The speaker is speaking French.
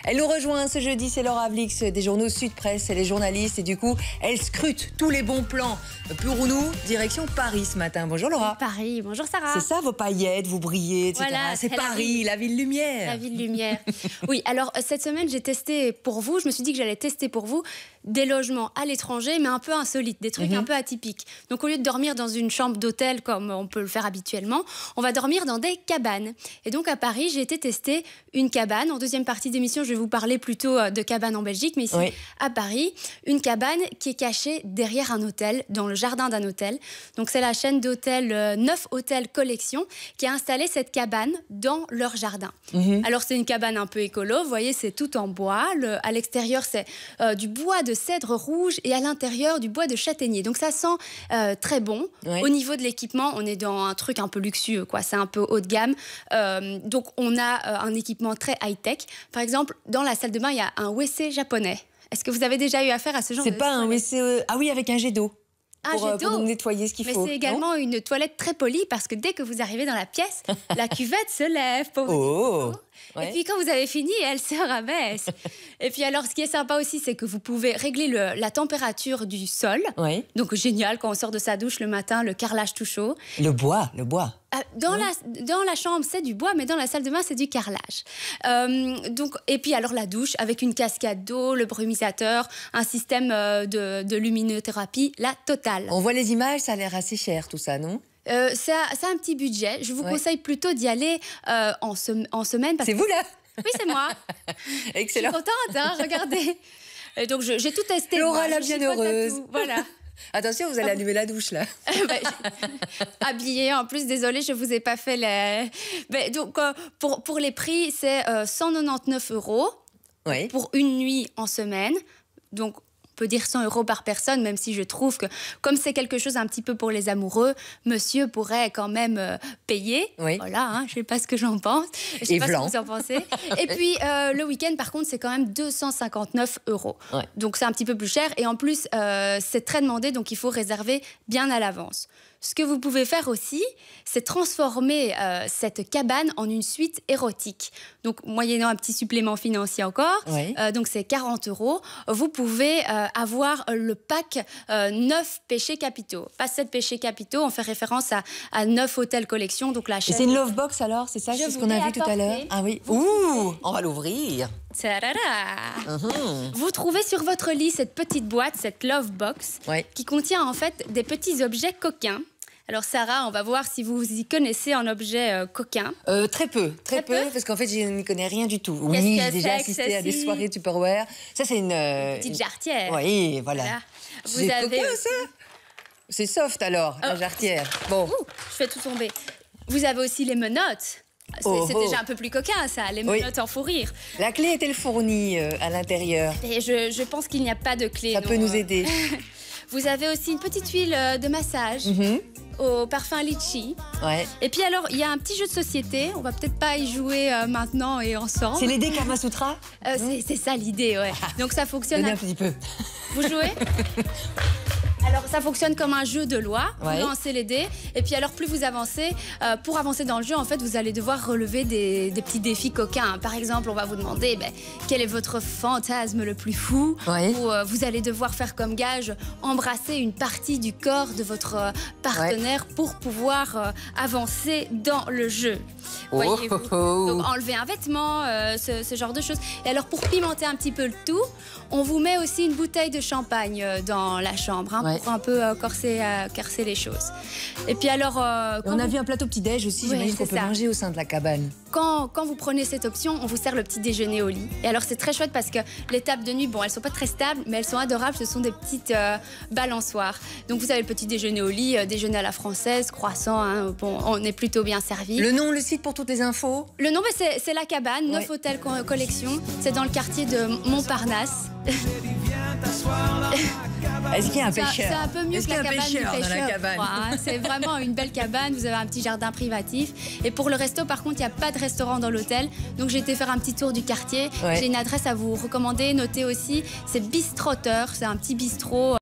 Elle nous rejoint ce jeudi, c'est Laura Vlix des journaux Sud Presse, elle est journaliste et du coup, elle scrute tous les bons plans pour nous, direction Paris ce matin. Bonjour Laura. Paris, bonjour Sarah. C'est ça vos paillettes, vous brillez, etc. Voilà, c'est Paris, la ville lumière. La ville lumière. Oui, alors cette semaine, j'ai testé pour vous, je me suis dit que j'allais tester pour vous des logements à l'étranger, mais un peu insolites, des trucs un peu atypiques. Donc au lieu de dormir dans une chambre d'hôtel comme on peut le faire habituellement, on va dormir dans des cabanes. Et donc à Paris, j'ai été tester une cabane. En deuxième partie d'émission, je vais vous parler plutôt de cabane en Belgique, mais ici à Paris, une cabane qui est cachée derrière un hôtel, dans le jardin d'un hôtel. Donc c'est la chaîne d'hôtels 9 Hôtels Collection qui a installé cette cabane dans leur jardin. Alors c'est une cabane un peu écolo, vous voyez, c'est tout en bois. À l'extérieur, c'est du bois de cèdre rouge et à l'intérieur du bois de châtaignier. Donc ça sent très bon. Au niveau de l'équipement, on est dans un truc un peu luxueux, quoi. C'est un peu haut de gamme. Donc on a un équipement très high-tech. Par exemple, dans la salle de bain, il y a un WC japonais. Est-ce que vous avez déjà eu affaire à ce genre de... C'est pas un WC... Ah oui, avec un jet d'eau. Pour nettoyer ce qu'il faut. Mais c'est également une toilette très polie parce que dès que vous arrivez dans la pièce, la cuvette se lève pour vous dire. Et puis quand vous avez fini, elle se rabaisse. Et puis alors, ce qui est sympa aussi, c'est que vous pouvez régler la température du sol. Donc génial, quand on sort de sa douche le matin, le carrelage tout chaud. Le bois. Dans la chambre, c'est du bois, mais dans la salle de bain, c'est du carrelage. Et puis alors la douche, avec une cascade d'eau, le brumisateur, un système de luminothérapie, la totale. On voit les images, ça a l'air assez cher tout ça, non ? C'est un petit budget. Je vous conseille plutôt d'y aller en semaine. C'est vous là ? Oui, c'est moi. Excellent. Je suis contente, hein, regardez. Et donc j'ai tout testé. Laura la bienheureuse. Voilà. Attention, vous allez allumer la douche là. Habillée en plus, désolée, je vous ai pas fait les... Mais donc pour les prix, c'est 199 € pour une nuit en semaine. Donc on peut dire 100 € par personne, même si je trouve que comme c'est quelque chose un petit peu pour les amoureux, monsieur pourrait quand même payer. Voilà, hein, je sais pas ce que j'en pense. Je sais pas ce que vous en pensez. Et puis le week-end, par contre, c'est quand même 259 €. Donc c'est un petit peu plus cher. Et en plus, c'est très demandé, donc il faut réserver bien à l'avance. Ce que vous pouvez faire aussi, c'est transformer cette cabane en une suite érotique. Donc, moyennant un petit supplément financier encore, donc c'est 40 €, vous pouvez avoir le pack 9 péchés capitaux. Pas 7 péchés capitaux, on fait référence à 9 Hôtels Collection. Donc la chaîne... C'est une love box alors, c'est ça? C'est ce qu'on a vu tout à l'heure. Ah oui. Ouh, on va l'ouvrir. Vous trouvez sur votre lit cette petite boîte, cette love box, qui contient en fait des petits objets coquins. Alors Sarah, on va voir si vous y connaissez en objet coquin. Très peu, parce qu'en fait, je n'y connais rien du tout. Oui, j'ai déjà assisté à des soirées Tupperware. Ça, c'est une petite jarretière. Oui, voilà. Vous avez coquin, ça. C'est soft alors, la jarretière. Bon. Je fais tout tomber. Vous avez aussi les menottes. C'est déjà un peu plus coquin, ça, les menottes en fourrure. La clé est-elle fournie à l'intérieur? Et je pense qu'il n'y a pas de clé. Ça peut nous aider. Vous avez aussi une petite huile de massage au parfum litchi. Et puis alors, il y a un petit jeu de société. On va peut-être pas y jouer maintenant et ensemble. C'est les dés Kama Sutra? C'est ça l'idée, Donc ça fonctionne... Donnez un petit peu. Vous jouez? Alors, ça fonctionne comme un jeu de loi. Vous lancez les dés. Et puis, alors, plus vous avancez, pour avancer dans le jeu, en fait, vous allez devoir relever des petits défis coquins. Par exemple, on va vous demander quel est votre fantasme le plus fou. Ou vous allez devoir faire comme gage embrasser une partie du corps de votre partenaire pour pouvoir avancer dans le jeu. Voyez-vous. Donc, enlever un vêtement, ce genre de choses. Et alors, pour pimenter un petit peu le tout, on vous met aussi une bouteille de champagne dans la chambre. Pour un peu corser les choses. Et puis alors... on a vu un plateau petit-déj aussi, j'imagine qu'on peut manger au sein de la cabane. Quand vous prenez cette option, on vous sert le petit déjeuner au lit. Et alors c'est très chouette parce que les tables de nuit, bon, elles sont pas très stables, mais elles sont adorables, ce sont des petites balançoires. Donc vous avez le petit déjeuner au lit, déjeuner à la française, croissant, bon, on est plutôt bien servi. Le nom, le site pour toutes les infos? Le nom, c'est la cabane, 9 Hôtels Collection. C'est dans le quartier de Montparnasse. Est-ce qu'il y a un pêcheur? C'est un peu mieux que la cabane du pêcheur. Dans la cabane. C'est vraiment une belle cabane. Vous avez un petit jardin privatif. Et pour le resto, par contre, il n'y a pas de restaurant dans l'hôtel. Donc, j'ai été faire un petit tour du quartier. J'ai une adresse à vous recommander. Notez aussi, c'est Bistrotter. C'est un petit bistrot.